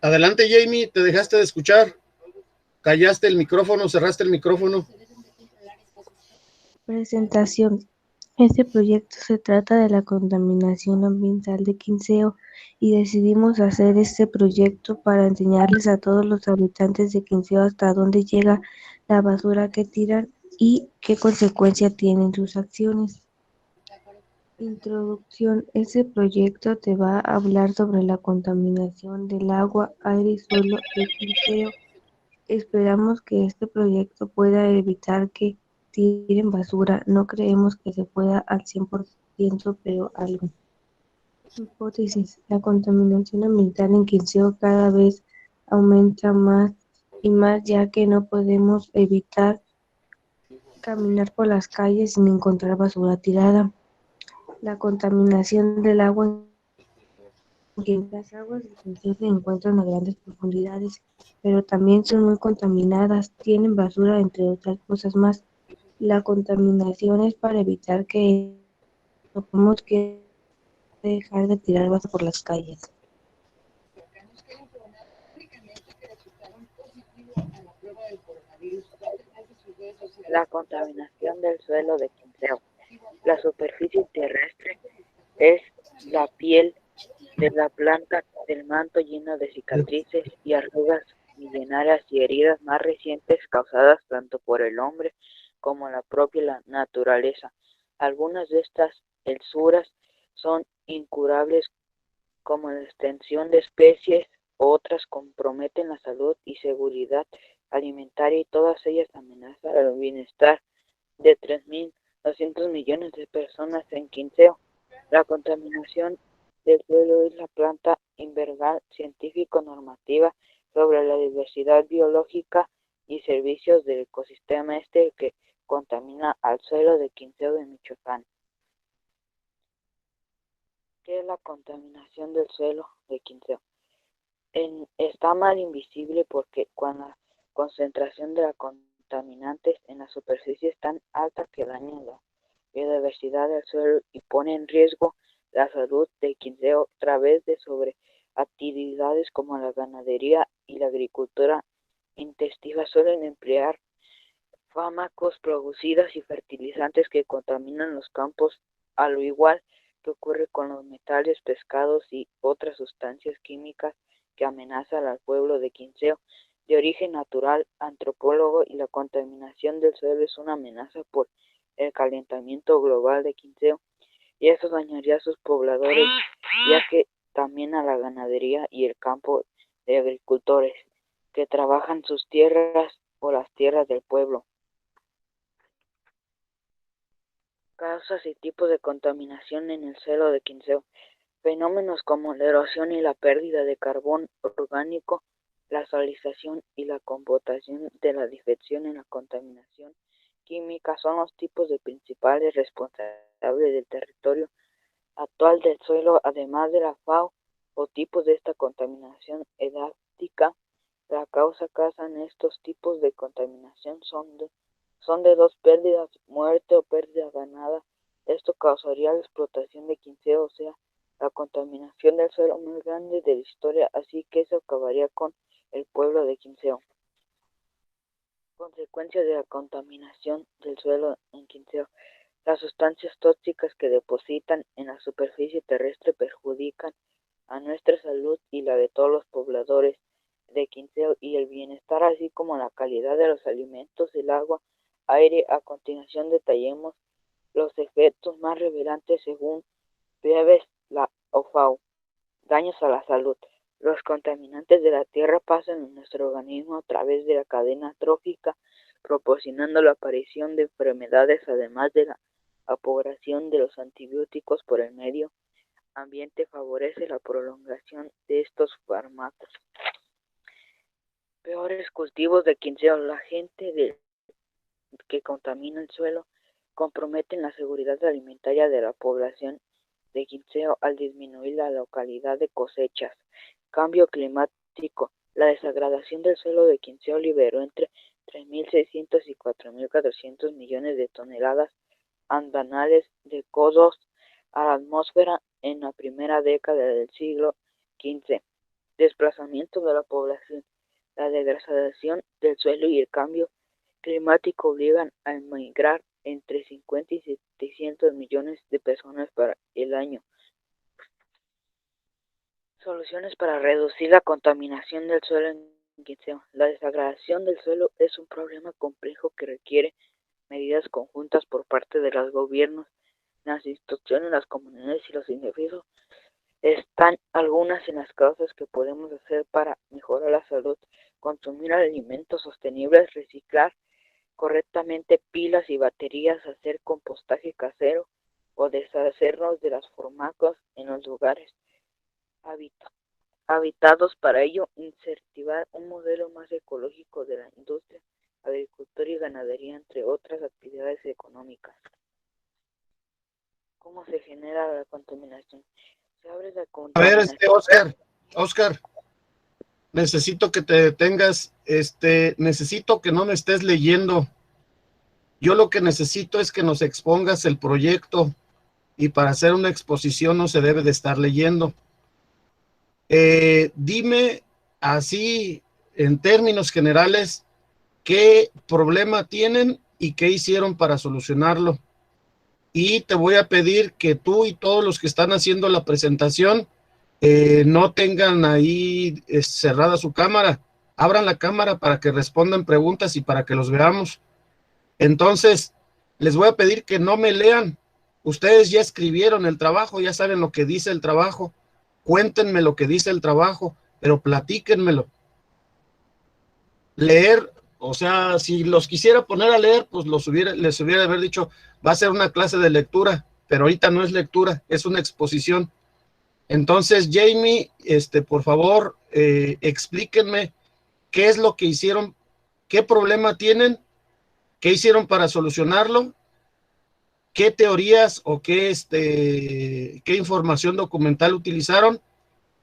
Adelante, Jamie, te dejaste de escuchar. Callaste el micrófono, cerraste el micrófono. Presentación. Este proyecto se trata de la contaminación ambiental de Quinceo y decidimos hacer este proyecto para enseñarles a todos los habitantes de Quinceo hasta dónde llega la basura que tiran y qué consecuencia tienen sus acciones. Introducción. Este proyecto te va a hablar sobre la contaminación del agua, aire y suelo de Quinceo. Esperamos que este proyecto pueda evitar que tiren basura. No creemos que se pueda al 100%, pero algo. Hipótesis. La contaminación ambiental en Quinceo cada vez aumenta más y más, ya que no podemos evitar caminar por las calles sin encontrar basura tirada. La contaminación del agua. Las aguas de Quinceo se encuentran a grandes profundidades, pero también son muy contaminadas, tienen basura, entre otras cosas más. La contaminación es para evitar que no podemos que dejar de tirar basura por las calles. La contaminación del suelo de Quinceo. La superficie terrestre es la piel de la planta del manto lleno de cicatrices y arrugas milenarias y heridas más recientes causadas tanto por el hombre como la propia naturaleza. Algunas de estas hechuras son incurables como la extensión de especies, otras comprometen la salud y seguridad alimentaria y todas ellas amenazan el bienestar de 3.200 millones de personas en Quinceo. La contaminación del suelo es la planta invernal científico-normativa sobre la diversidad biológica y servicios del ecosistema que contamina al suelo de Quinceo de Michoacán. ¿Qué es la contaminación del suelo de Quinceo? Está mal invisible porque cuando la concentración de la contaminantes en la superficie es tan alta que dañan la biodiversidad del suelo y pone en riesgo la salud de Quinceo a través de sobreactividades como la ganadería y la agricultura intensiva suelen emplear fármacos, plaguicidas y fertilizantes que contaminan los campos, a lo igual que ocurre con los metales, pescados y otras sustancias químicas que amenazan al pueblo de Quinceo. De origen natural, antropólogo, y la contaminación del suelo es una amenaza por el calentamiento global de Quinceo, y eso dañaría a sus pobladores, ya que también a la ganadería y el campo de agricultores que trabajan sus tierras o las tierras del pueblo. Causas y tipos de contaminación en el suelo de Quinceo. Fenómenos como la erosión y la pérdida de carbón orgánico, la salización y la computación de la digestión en la contaminación química son los tipos de principales responsables del territorio actual del suelo, además de la FAO o tipos de esta contaminación edáfica. La causa en estos tipos de contaminación son de dos pérdidas, muerte o pérdida ganada. Esto causaría la explotación de Quinceo, o sea, la contaminación del suelo más grande de la historia, así que eso acabaría con el pueblo de Quinceo. Consecuencias de la contaminación del suelo en Quinceo. Las sustancias tóxicas que depositan en la superficie terrestre perjudican a nuestra salud y la de todos los pobladores de Quinceo y el bienestar, así como la calidad de los alimentos, el agua, aire. A continuación detallaremos los efectos más relevantes según Phoebes, la FAO. Daños a la salud. Los contaminantes de la tierra pasan en nuestro organismo a través de la cadena trófica, proporcionando la aparición de enfermedades, además de la apropiación de los antibióticos por el medio ambiente favorece la prolongación de estos fármacos. Peores cultivos de Quinceo. La gente que contamina el suelo comprometen la seguridad alimentaria de la población de Quinceo al disminuir la localidad de cosechas. Cambio climático. La degradación del suelo de Quinceo liberó entre 3.600 y 4.400 millones de toneladas anuales de CO2 a la atmósfera en la primera década del siglo XV. desplazamiento de la población, la degradación del suelo y el cambio climático obligan a emigrar entre 50 y 700 millones de personas para el año. Soluciones para reducir la contaminación del suelo en Quinceo. La degradación del suelo es un problema complejo que requiere medidas conjuntas por parte de los gobiernos, las instituciones, las comunidades y los individuos. Están algunas en las cosas que podemos hacer para mejorar la salud: consumir alimentos sostenibles, reciclar correctamente pilas y baterías, hacer compostaje casero o deshacernos de las formacos en los lugares habitados. Para ello, incentivar un modelo más ecológico de la industria, agricultura y ganadería, entre otras actividades económicas. ¿Cómo se genera la contaminación? Se abre la contaminación. A ver, Oscar, necesito que te detengas, necesito que no me estés leyendo. Yo lo que necesito es que nos expongas el proyecto, y para hacer una exposición no se debe de estar leyendo. Dime así, en términos generales, qué problema tienen y qué hicieron para solucionarlo. Y te voy a pedir que tú y todos los que están haciendo la presentación no tengan ahí cerrada su cámara. Abran la cámara para que respondan preguntas y para que los veamos. Entonces, les voy a pedir que no me lean. Ustedes ya escribieron el trabajo, ya saben lo que dice el trabajo. Cuéntenme lo que dice el trabajo, pero platíquenmelo. Leer, o sea, si los quisiera poner a leer, pues les hubiera haber dicho, va a ser una clase de lectura, pero ahorita no es lectura, es una exposición. Entonces, Jamie, por favor, explíquenme qué es lo que hicieron, qué problema tienen, qué hicieron para solucionarlo, qué teorías o qué información documental utilizaron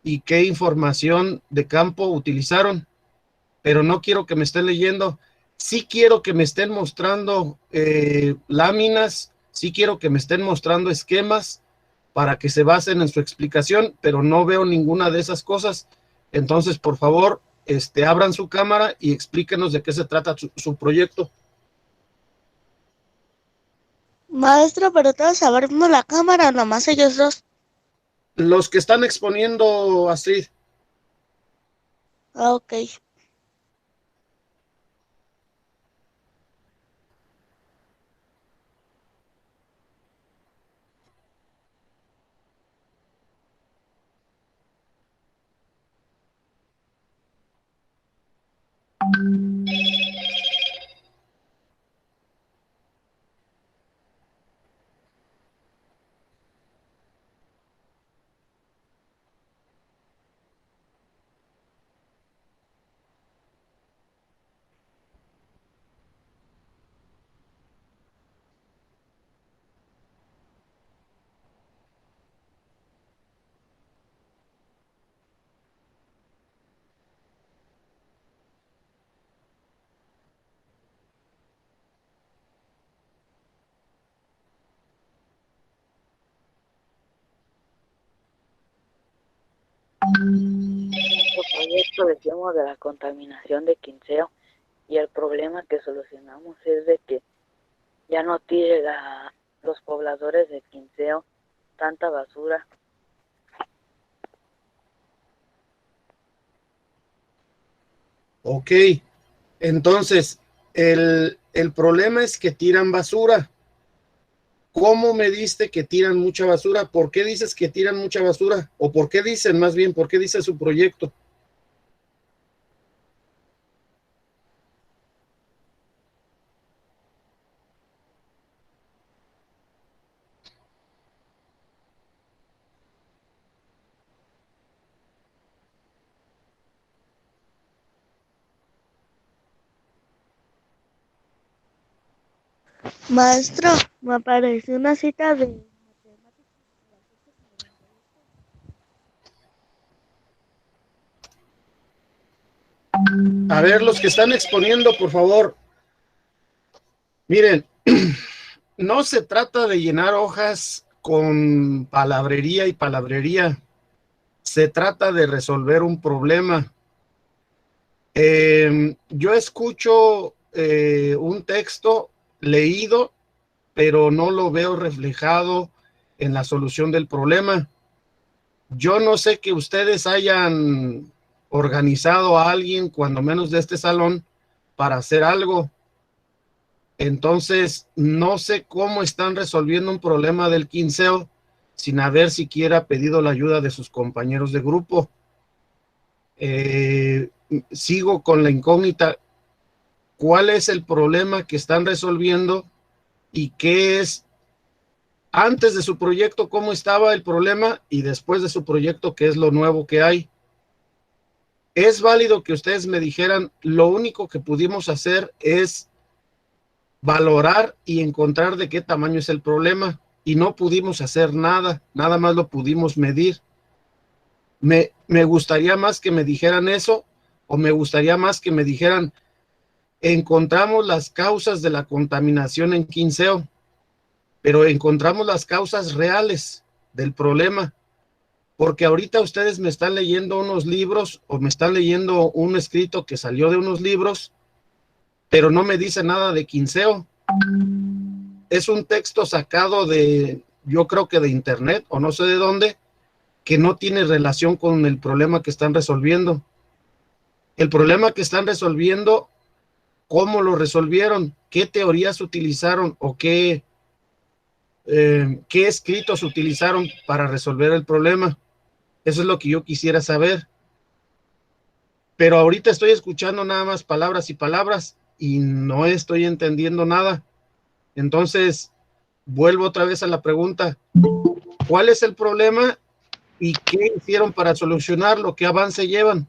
y qué información de campo utilizaron. Pero no quiero que me estén leyendo. Sí quiero que me estén mostrando láminas, sí quiero que me estén mostrando esquemas para que se basen en su explicación, pero no veo ninguna de esas cosas. Entonces, por favor, abran su cámara y explíquenos de qué se trata su proyecto. Maestro, pero todos abrimos la cámara, nomás ellos dos. Los que están exponiendo, Astrid. Ok. Nuestro proyecto, decimos, de la contaminación de Quinceo, y el problema que solucionamos es de que ya no tire los pobladores de Quinceo tanta basura. Ok, entonces, el problema es que tiran basura. ¿Cómo me diste que tiran mucha basura? ¿Por qué dices que tiran mucha basura? ¿O por qué dicen, más bien, por qué dice su proyecto? Maestro, me apareció una cita de matemáticas. A ver, los que están exponiendo, por favor, miren, no se trata de llenar hojas con palabrería y palabrería. Se trata de resolver un problema. Yo escucho un texto leído, pero no lo veo reflejado en la solución del problema. Yo no sé que ustedes hayan organizado a alguien, cuando menos de este salón, para hacer algo. Entonces, no sé cómo están resolviendo un problema del quinceo sin haber siquiera pedido la ayuda de sus compañeros de grupo. Sigo con la incógnita. ¿Cuál es el problema que están resolviendo y qué es antes de su proyecto, cómo estaba el problema, y después de su proyecto, qué es lo nuevo que hay? Es válido que ustedes me dijeran, lo único que pudimos hacer es valorar y encontrar de qué tamaño es el problema, y no pudimos hacer nada, nada más lo pudimos medir. Me gustaría más que me dijeran eso, o me gustaría más que me dijeran, encontramos las causas de la contaminación en Quinceo, pero encontramos las causas reales del problema, porque ahorita ustedes me están leyendo unos libros o me están leyendo un escrito que salió de unos libros, pero no me dice nada de Quinceo. Es un texto sacado de, yo creo que de internet o no sé de dónde, que no tiene relación con el problema que están resolviendo. El problema que están resolviendo, ¿cómo lo resolvieron? ¿Qué teorías utilizaron o qué escritos utilizaron para resolver el problema? Eso es lo que yo quisiera saber. Pero ahorita estoy escuchando nada más palabras y palabras y no estoy entendiendo nada. Entonces, vuelvo otra vez a la pregunta. ¿Cuál es el problema y qué hicieron para solucionarlo? ¿Qué avance llevan?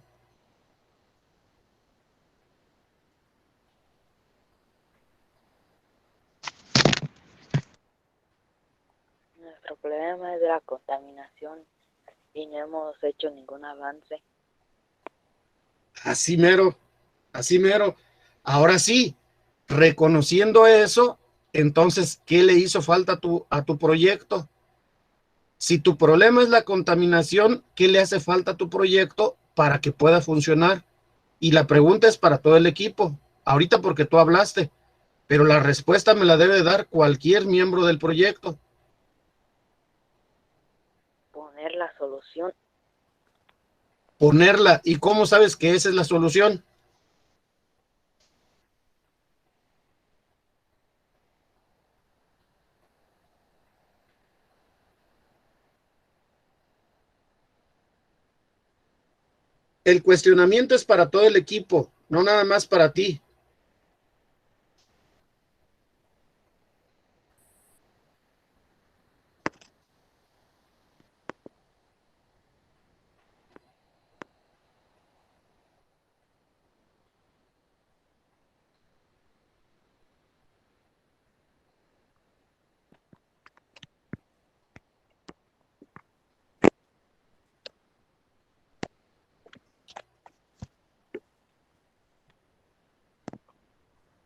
Nuestro problema es de la contaminación y no hemos hecho ningún avance. Así mero, así mero. Ahora sí, reconociendo eso, entonces, ¿qué le hizo falta a tu proyecto? Si tu problema es la contaminación, ¿qué le hace falta a tu proyecto para que pueda funcionar? Y la pregunta es para todo el equipo. Ahorita porque tú hablaste, pero la respuesta me la debe dar cualquier miembro del proyecto. Poner la solución. Ponerla. ¿Y cómo sabes que esa es la solución? El cuestionamiento es para todo el equipo, no nada más para ti.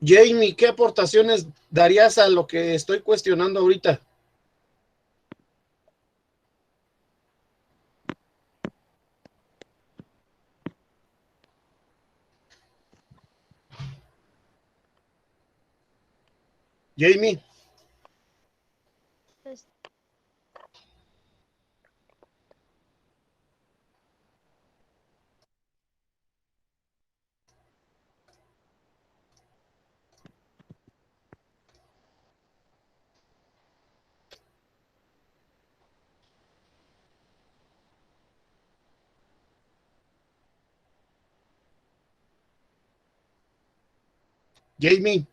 Jamie, ¿qué aportaciones darías a lo que estoy cuestionando ahorita? Jamie, Pues, Jamie,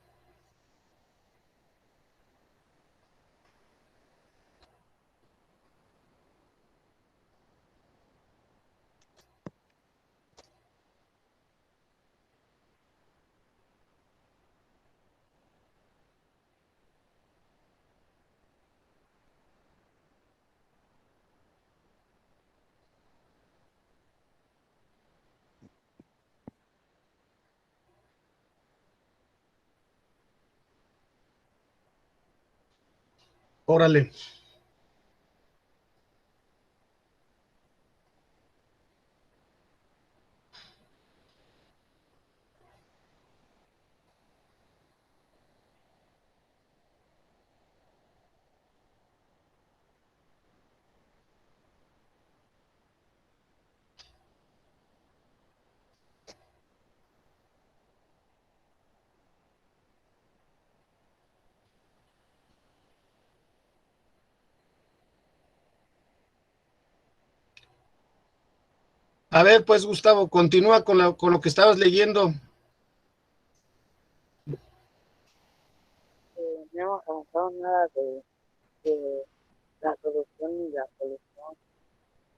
órale. A ver, pues, Gustavo, continúa con lo que estabas leyendo. No hemos avanzado nada de la solución, y la solución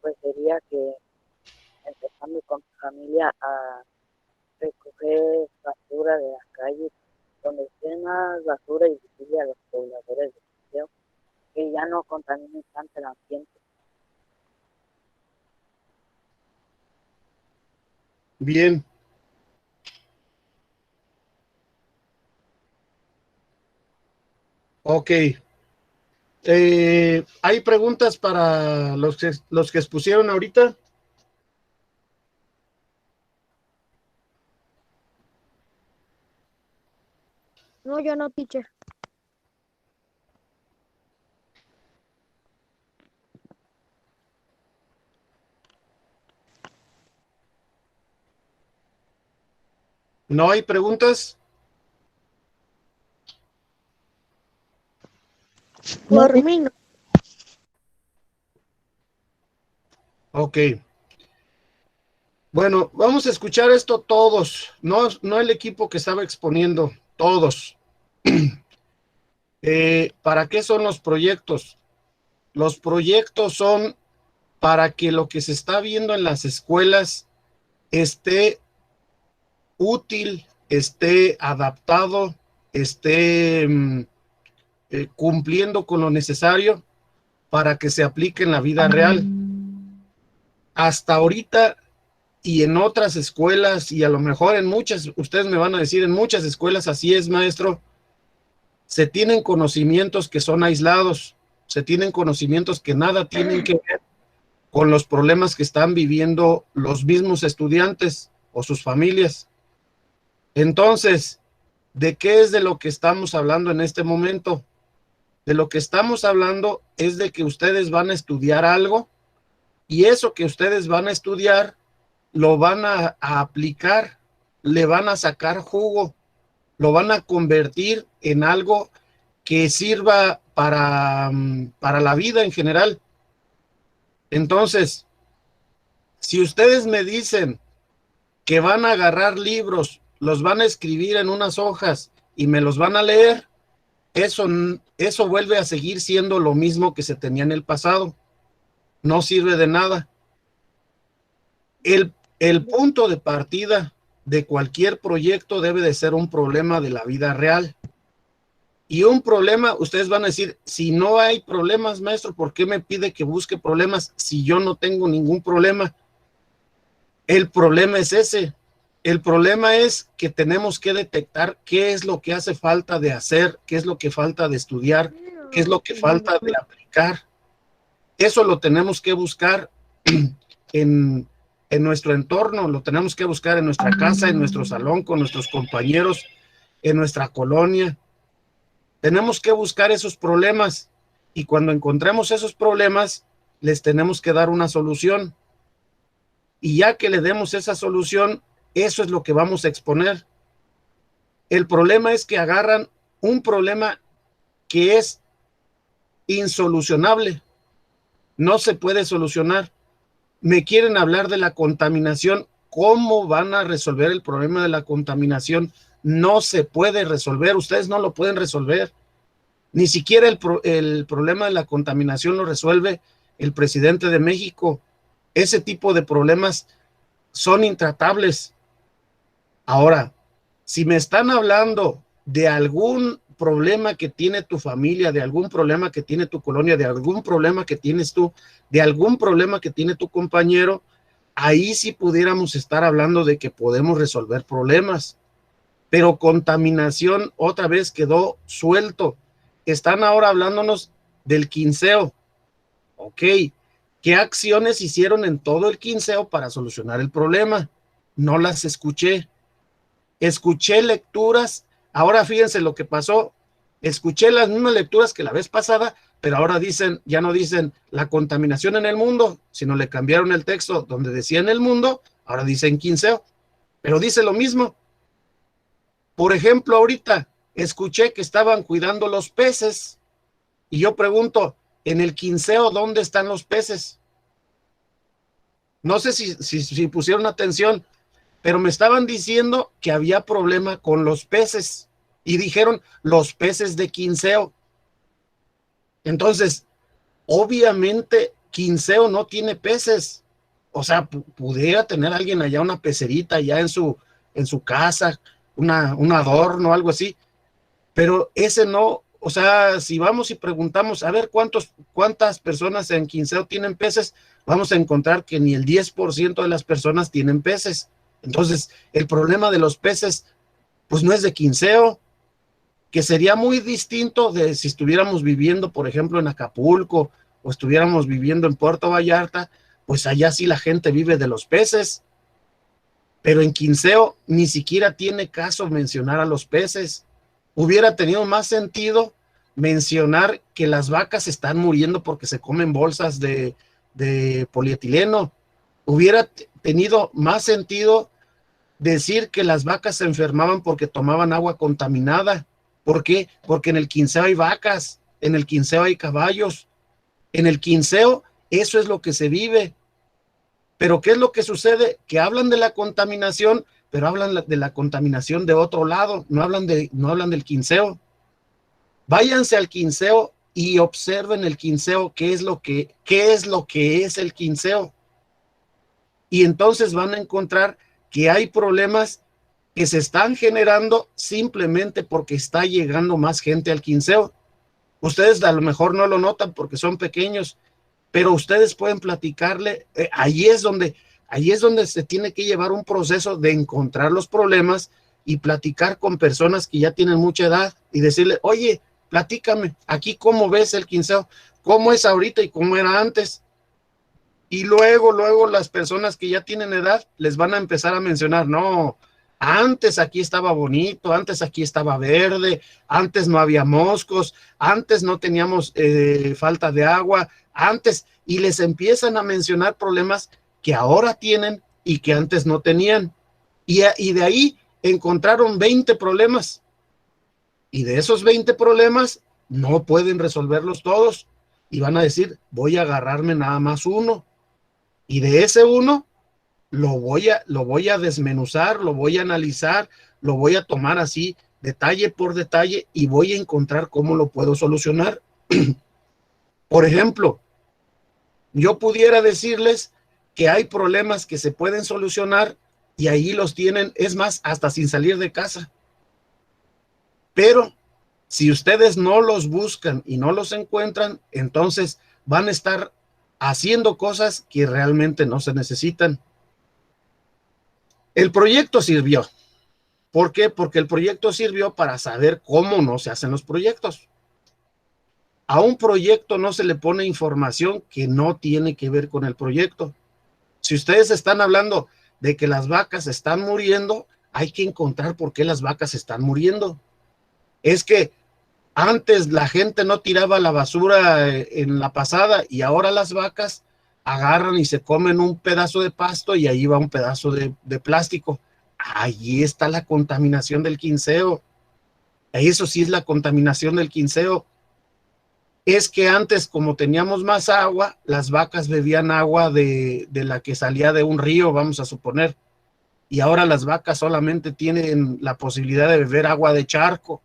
pues sería que empezando con tu familia a recoger basura de las calles, donde esté más basura, y decirle a los pobladores de Quinceo que ya no contaminen tanto el ambiente. Bien. Ok. ¿Hay preguntas para los que expusieron ahorita? No, yo no, teacher. ¿No hay preguntas? Por mí no. Ok. Bueno, vamos a escuchar esto todos, no el equipo que estaba exponiendo, todos. ¿Para qué son los proyectos? Los proyectos son para que lo que se está viendo en las escuelas esté útil, esté adaptado, esté cumpliendo con lo necesario para que se aplique en la vida real. Hasta ahorita y en otras escuelas, y a lo mejor en muchas, ustedes me van a decir, en muchas escuelas así es, maestro, se tienen conocimientos que son aislados, se tienen conocimientos que nada tienen que ver con los problemas que están viviendo los mismos estudiantes o sus familias. Entonces, ¿de qué es de lo que estamos hablando en este momento? De lo que estamos hablando es de que ustedes van a estudiar algo, y eso que ustedes van a estudiar lo van a aplicar, le van a sacar jugo, lo van a convertir en algo que sirva para la vida en general. Entonces, si ustedes me dicen que van a agarrar libros, los van a escribir en unas hojas y me los van a leer, eso vuelve a seguir siendo lo mismo que se tenía en el pasado. No sirve de nada. El punto de partida de cualquier proyecto debe de ser un problema de la vida real. Y un problema, ustedes van a decir, si no hay problemas, maestro, ¿por qué me pide que busque problemas si yo no tengo ningún problema? El problema es ese. El problema es que tenemos que detectar qué es lo que hace falta de hacer, qué es lo que falta de estudiar, qué es lo que falta de aplicar. Eso lo tenemos que buscar en nuestro entorno, lo tenemos que buscar en nuestra casa, en nuestro salón, con nuestros compañeros, en nuestra colonia. Tenemos que buscar esos problemas, y cuando encontremos esos problemas, les tenemos que dar una solución. Y ya que le demos esa solución, eso es lo que vamos a exponer. El problema es que agarran un problema que es insolucionable, no se puede solucionar. Me quieren hablar de la contaminación. ¿Cómo van a resolver el problema de la contaminación? No se puede resolver, ustedes no lo pueden resolver. Ni siquiera el problema de la contaminación lo resuelve el presidente de México. Ese tipo de problemas son intratables. Ahora, si me están hablando de algún problema que tiene tu familia, de algún problema que tiene tu colonia, de algún problema que tienes tú, de algún problema que tiene tu compañero, ahí sí pudiéramos estar hablando de que podemos resolver problemas. Pero contaminación otra vez quedó suelto. Están ahora hablándonos del quinceo. Ok, ¿qué acciones hicieron en todo el quinceo para solucionar el problema? No las escuché. Escuché lecturas. Ahora fíjense lo que pasó. Escuché las mismas lecturas que la vez pasada, pero ahora dicen, ya no dicen la contaminación en el mundo, sino le cambiaron el texto donde decía en el mundo, ahora dicen quinceo, pero dice lo mismo. Por ejemplo, ahorita escuché que estaban cuidando los peces, y yo pregunto, en el quinceo, ¿dónde están los peces? No sé si pusieron atención, pero me estaban diciendo que había problema con los peces y dijeron los peces de Quinceo. Entonces, obviamente Quinceo no tiene peces. O sea, pudiera tener alguien allá una pecerita allá en su casa, un adorno, algo así, pero ese no. O sea, si vamos y preguntamos, a ver cuántas personas en Quinceo tienen peces, vamos a encontrar que ni el 10% de las personas tienen peces. Entonces, el problema de los peces, pues no es de Quinceo, que sería muy distinto de si estuviéramos viviendo, por ejemplo, en Acapulco o estuviéramos viviendo en Puerto Vallarta, pues allá sí la gente vive de los peces, pero en Quinceo ni siquiera tiene caso mencionar a los peces. Hubiera tenido más sentido mencionar que las vacas están muriendo porque se comen bolsas de polietileno. Hubiera tenido más sentido decir que las vacas se enfermaban porque tomaban agua contaminada. ¿Por qué? Porque en el Quinceo hay vacas, en el Quinceo hay caballos, en el Quinceo eso es lo que se vive. Pero ¿qué es lo que sucede? Que hablan de la contaminación, pero hablan de la contaminación de otro lado, no hablan del Quinceo. Váyanse al Quinceo y observen el Quinceo, qué es lo que es el Quinceo. Y entonces van a encontrar que hay problemas que se están generando simplemente porque está llegando más gente al Quinceo. Ustedes a lo mejor no lo notan porque son pequeños, pero ustedes pueden platicarle, ahí es donde se tiene que llevar un proceso de encontrar los problemas y platicar con personas que ya tienen mucha edad y decirle, oye, platícame, aquí cómo ves el Quinceo, cómo es ahorita y cómo era antes. Y luego las personas que ya tienen edad les van a empezar a mencionar, no, antes aquí estaba bonito, antes aquí estaba verde, antes no había moscos, antes no teníamos falta de agua, antes, y les empiezan a mencionar problemas que ahora tienen y que antes no tenían. Y de ahí encontraron 20 problemas. Y de esos 20 problemas no pueden resolverlos todos. Y van a decir, voy a agarrarme nada más uno. Y de ese uno lo voy a desmenuzar, lo voy a analizar, lo voy a tomar así detalle por detalle y voy a encontrar cómo lo puedo solucionar. Por ejemplo, yo pudiera decirles que hay problemas que se pueden solucionar y ahí los tienen, es más, hasta sin salir de casa. Pero si ustedes no los buscan y no los encuentran, entonces van a estar haciendo cosas que realmente no se necesitan. El proyecto sirvió. ¿Por qué? Porque el proyecto sirvió para saber cómo no se hacen los proyectos. A un proyecto no se le pone información que no tiene que ver con el proyecto. Si ustedes están hablando de que las vacas están muriendo, hay que encontrar por qué las vacas están muriendo. Es que antes la gente no tiraba la basura en la pasada y ahora las vacas agarran y se comen un pedazo de pasto y ahí va un pedazo de plástico. Ahí está la contaminación del Quinceo. Eso sí es la contaminación del Quinceo. Es que antes, como teníamos más agua, las vacas bebían agua de la que salía de un río, vamos a suponer. Y ahora las vacas solamente tienen la posibilidad de beber agua de charco.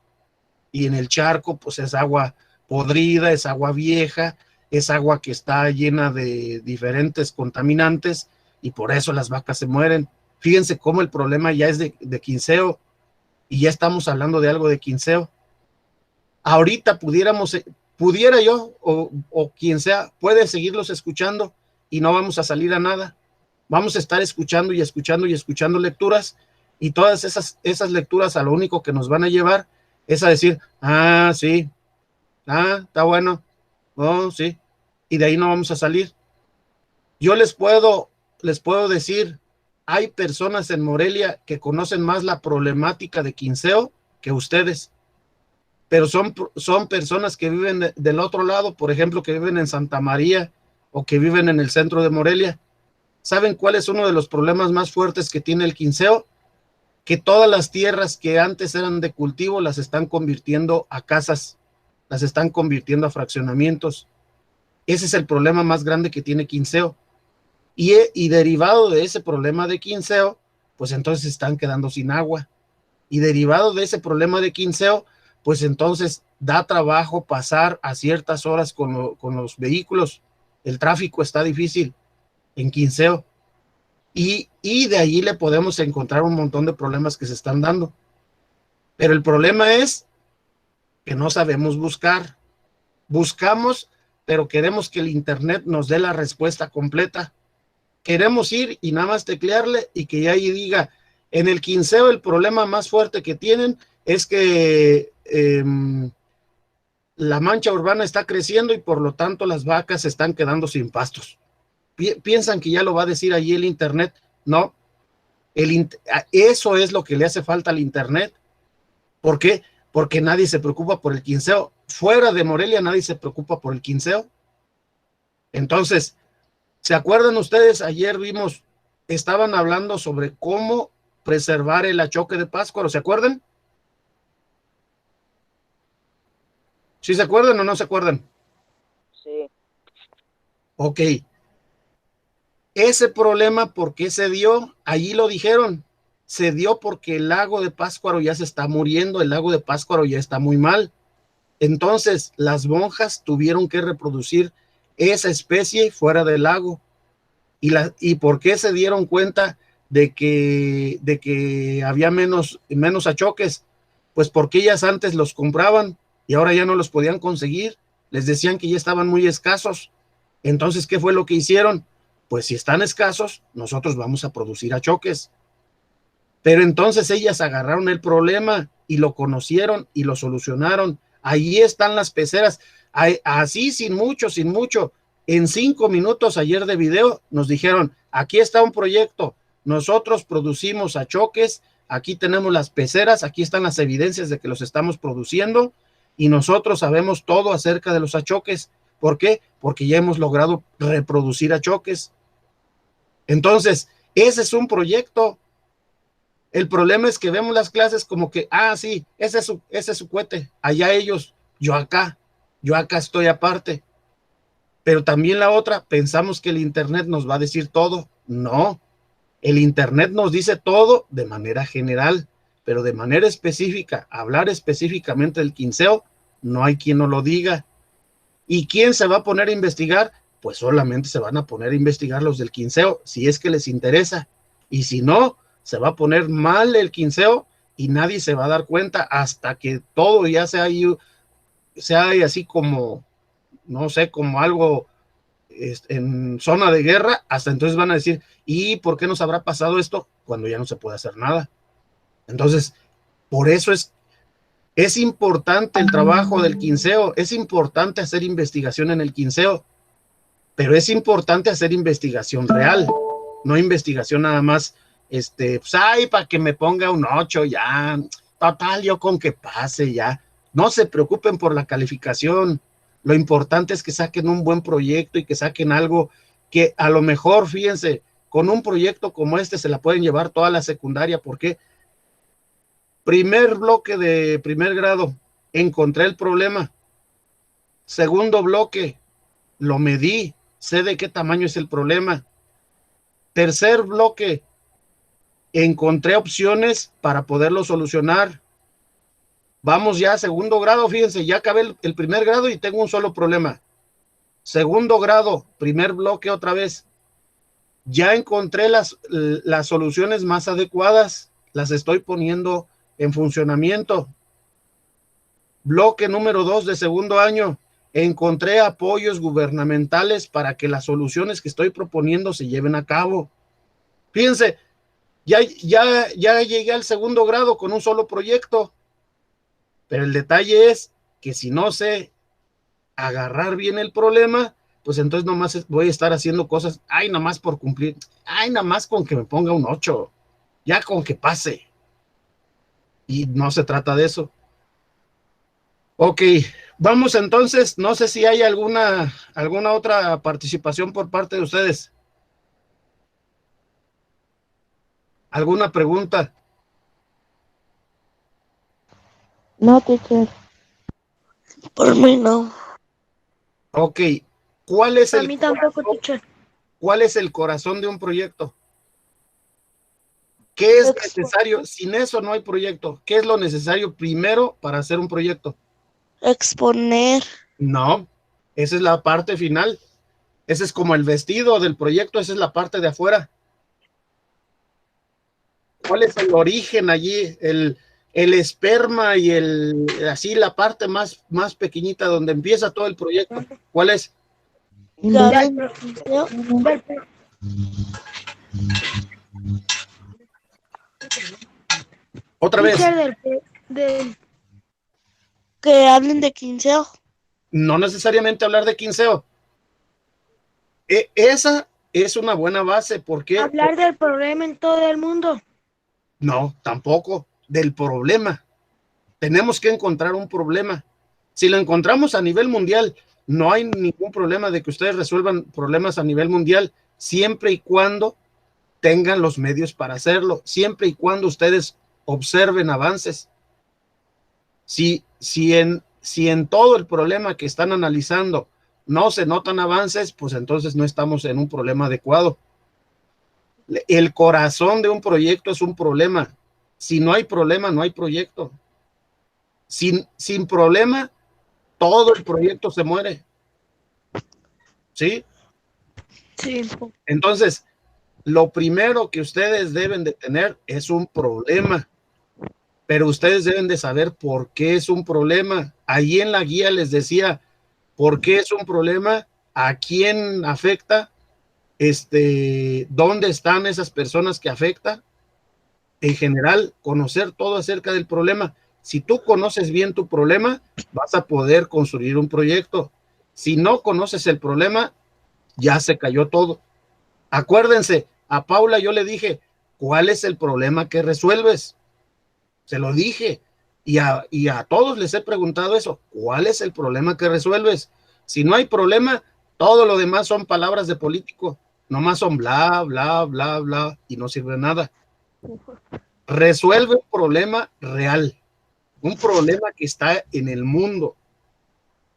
Y en el charco, pues es agua podrida, es agua vieja, es agua que está llena de diferentes contaminantes y por eso las vacas se mueren. Fíjense cómo el problema ya es de Quinceo y ya estamos hablando de algo de Quinceo. Ahorita pudiera yo o quien sea, puede seguirlos escuchando y no vamos a salir a nada. Vamos a estar escuchando y escuchando y escuchando lecturas y todas esas lecturas a lo único que nos van a llevar es a decir, sí, está bueno, oh, sí, y de ahí no vamos a salir. Yo les puedo decir, hay personas en Morelia que conocen más la problemática de Quinceo que ustedes, pero son personas que viven del otro lado, por ejemplo, que viven en Santa María o que viven en el centro de Morelia. ¿Saben cuál es uno de los problemas más fuertes que tiene el Quinceo? Que todas las tierras que antes eran de cultivo las están convirtiendo a casas, las están convirtiendo a fraccionamientos. Ese es el problema más grande que tiene Quinceo. y derivado de ese problema de quinceo, pues entonces están quedando sin agua. Y derivado de ese problema de quinceo, pues entonces da trabajo pasar a ciertas horas con los vehículos. El tráfico está difícil en quinceo. Y de allí le podemos encontrar un montón de problemas que se están dando. Pero el problema es que no sabemos buscar. Buscamos, pero queremos que el internet nos dé la respuesta completa. Queremos ir y nada más teclearle y que ya ahí diga, en el quinceo el problema más fuerte que tienen es que la mancha urbana está creciendo y por lo tanto las vacas se están quedando sin pastos. Piensan que ya lo va a decir allí el internet. No, eso es lo que le hace falta al internet. ¿Por qué? Porque nadie se preocupa por el quinceo. Fuera de Morelia nadie se preocupa por el quinceo. Entonces, ¿se acuerdan ustedes? Ayer estaban hablando sobre cómo preservar el achoque de Pátzcuaro, ¿se acuerdan? ¿Sí se acuerdan o no se acuerdan? Sí. Ok. Ese problema, ¿por qué se dio? Allí lo dijeron. Se dio porque el lago de Pátzcuaro ya se está muriendo, el lago de Pátzcuaro ya está muy mal. Entonces, las monjas tuvieron que reproducir esa especie fuera del lago. ¿Y por qué se dieron cuenta de que había menos achoques? Pues porque ellas antes los compraban y ahora ya no los podían conseguir. Les decían que ya estaban muy escasos. Entonces, ¿qué fue lo que hicieron? Pues si están escasos, nosotros vamos a producir achoques. Pero entonces ellas agarraron el problema y lo conocieron y lo solucionaron. Ahí están las peceras. Así, sin mucho. En 5 minutos ayer de video nos dijeron, aquí está un proyecto, nosotros producimos achoques, aquí tenemos las peceras, aquí están las evidencias de que los estamos produciendo y nosotros sabemos todo acerca de los achoques. ¿Por qué? Porque ya hemos logrado reproducir achoques. Entonces, ese es un proyecto. El problema es que vemos las clases como que, sí, ese es su cohete, allá ellos, yo acá estoy aparte. Pero también la otra, pensamos que el internet nos va a decir todo. No, el internet nos dice todo de manera general, pero de manera específica, hablar específicamente del quinceo, no hay quien nos lo diga. ¿Y quién se va a poner a investigar? Pues solamente se van a poner a investigar los del quinceo, si es que les interesa. Y si no, se va a poner mal el quinceo y nadie se va a dar cuenta hasta que todo ya sea así como, no sé, como algo en zona de guerra. Hasta entonces van a decir, ¿y por qué nos habrá pasado esto? Cuando ya no se puede hacer nada. Entonces, por eso es importante el trabajo del quinceo, es importante hacer investigación en el quinceo, pero es importante hacer investigación real, no investigación nada más, para que me ponga un 8 ya, total, yo con que pase ya. No se preocupen por la calificación, lo importante es que saquen un buen proyecto y que saquen algo que a lo mejor, fíjense, con un proyecto como este se la pueden llevar toda la secundaria, porque primer bloque de primer grado, encontré el problema. Segundo bloque, lo medí, sé de qué tamaño es el problema. Tercer bloque, encontré opciones para poderlo solucionar. Vamos ya a segundo grado, fíjense, ya acabé el primer grado y tengo un solo problema. Segundo grado, primer bloque otra vez. Ya encontré las soluciones más adecuadas, las estoy poniendo en funcionamiento. Bloque número 2 de segundo año, encontré apoyos gubernamentales para que las soluciones que estoy proponiendo se lleven a cabo. Fíjense, ya llegué al segundo grado con un solo proyecto, pero el detalle es que si no sé agarrar bien el problema, pues entonces nomás voy a estar haciendo cosas, nomás por cumplir, nomás con que me ponga un 8, ya con que pase. Y no se trata de eso. Ok, vamos entonces, no sé si hay alguna otra participación por parte de ustedes. ¿Alguna pregunta? No, teacher. Por mí no. Ok, ¿cuál es A el mí tampoco, costo? teacher. ¿Cuál es el corazón de un proyecto? ¿Qué es necesario? Sin eso no hay proyecto. ¿Qué es lo necesario primero para hacer un proyecto? Exponer. No, esa es la parte final. Ese es como el vestido del proyecto, esa es la parte de afuera. ¿Cuál es el origen allí? El esperma y así la parte más pequeñita donde empieza todo el proyecto. ¿Cuál es? Que hablen de quinceo. Otra vez. Teacher, del Que hablen de quinceo. No necesariamente hablar de quinceo. Esa es una buena base. ¿Por qué? hablar del problema en todo el mundo. No, tampoco. Del problema. Tenemos que encontrar un problema. Si lo encontramos a nivel mundial, no hay ningún problema de que ustedes resuelvan problemas a nivel mundial, siempre y cuando tengan los medios para hacerlo, siempre y cuando ustedes observen avances. Si en todo el problema que están analizando no se notan avances, pues entonces no estamos en un problema adecuado. El corazón de un proyecto es un problema. Si no hay problema, no hay proyecto. Sin problema, todo el proyecto se muere. ¿Sí? Sí. Entonces, lo primero que ustedes deben de tener es un problema, pero ustedes deben de saber por qué es un problema. Ahí en la guía les decía por qué es un problema, a quién afecta, dónde están esas personas que afecta. En general, conocer todo acerca del problema. Si tú conoces bien tu problema, vas a poder construir un proyecto. Si no conoces el problema, ya se cayó todo. Acuérdense, a Paula yo le dije, ¿cuál es el problema que resuelves? Se lo dije. Y a todos les he preguntado eso, ¿cuál es el problema que resuelves? Si no hay problema, todo lo demás son palabras de político. Nomás son bla, bla, bla, bla, y no sirve de nada. Resuelve un problema real, un problema que está en el mundo.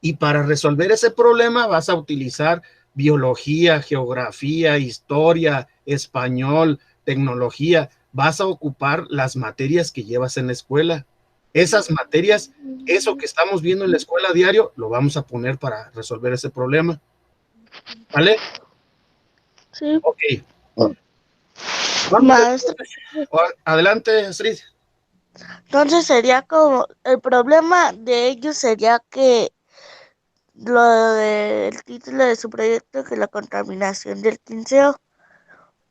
Y para resolver ese problema vas a utilizar biología, geografía, historia, español, tecnología. Vas a ocupar las materias que llevas en la escuela. Esas materias, eso que estamos viendo en la escuela a diario, lo vamos a poner para resolver ese problema. ¿Vale? Sí. Ok. Vamos Maestro. adelante, Astrid. Entonces sería como, el problema de ellos sería que lo del título de su proyecto, que la contaminación del quinceo,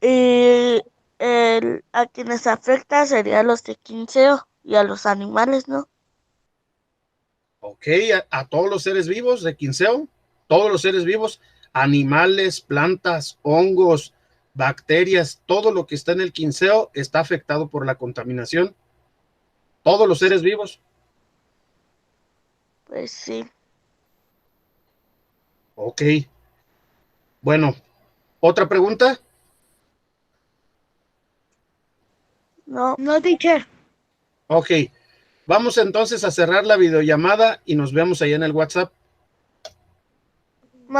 y a quienes afecta sería a los de quinceo y a los animales, ¿no? Ok, a todos los seres vivos de quinceo, todos los seres vivos, animales, plantas, hongos, bacterias, todo lo que está en el quinceo está afectado por la contaminación. Todos los seres vivos. Pues sí. Ok. Bueno, ¿otra pregunta? No. No, teacher. Ok. Vamos entonces a cerrar la videollamada y nos vemos allá en el WhatsApp.